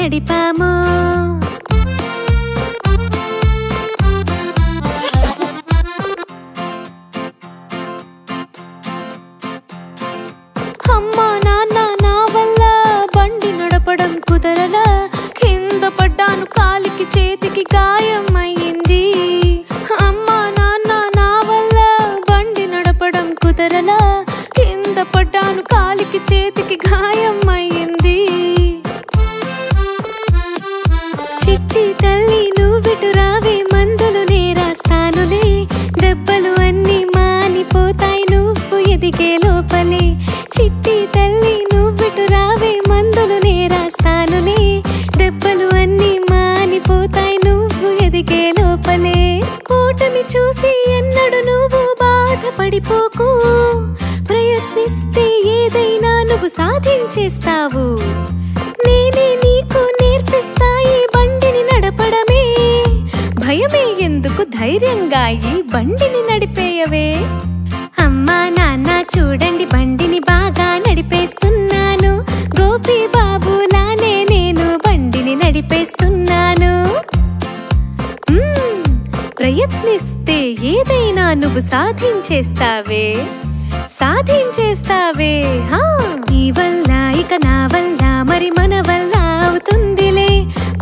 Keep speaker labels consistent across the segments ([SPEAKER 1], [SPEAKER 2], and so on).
[SPEAKER 1] నడిపాము. అమ్మా నాన్న నా వల్ల బండి నడపడం కుదరలా, కింద పడ్డాను, కాలికి చేతికి గాయం అయ్యింది. అమ్మా నాన్న నా వల్ల బండి నడపడం కుదరలా, కింద పడ్డాను, కాలికి చేతికి గాయం అయ్యింది. చిట్టి తల్లి నువ్విటు రావే, మందులు నే రాస్తానులే, దెబ్బలు అన్నీ మానిపోతాయి నువ్వు ఎదిగే లోపలే. చిట్టి తల్లి నువ్విటు రావే, మందులు నే రాస్తానులే, దెబ్బలు అన్నీ మానిపోతాయి నువ్వు ఎదిగే లోపలే. ఓటమి చూసి ఎన్నడు నువ్వు బాధపడిపోకు, ప్రయత్నిస్తే ఏదైనా నువ్వు సాధించేస్తావు. నేనే నీకు నేర్పిస్తాయి బండిని నడపడమే, భయమే ఎందుకు, ధైర్యంగా ఈ బండిని నడిపేయవే. అమ్మా నాన్న చూడండి బండిని బాగా నడిపేస్తున్నాను, గోపి బాబులానే నేను బండిని నడిపేస్తున్నాను. ప్రయత్నిస్తే ఏదైనా నువ్వు సాధించేస్తావే, సాధించేస్తావే. నీ వల్ల ఇక నా వల్ల మరి మన వల్ల అవుతుందిలే,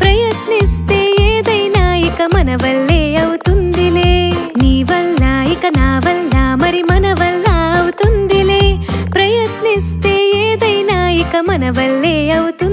[SPEAKER 1] ప్రయత్నిస్తే ఏదైనా ఇక మన వల్లే అవుతుందిలే. నీ వల్ల ఇక నా వల్ల మరి మన వల్ల అవుతుందిలే, ప్రయత్నిస్తే ఏదైనా ఇక మన వల్లే అవుతుంది.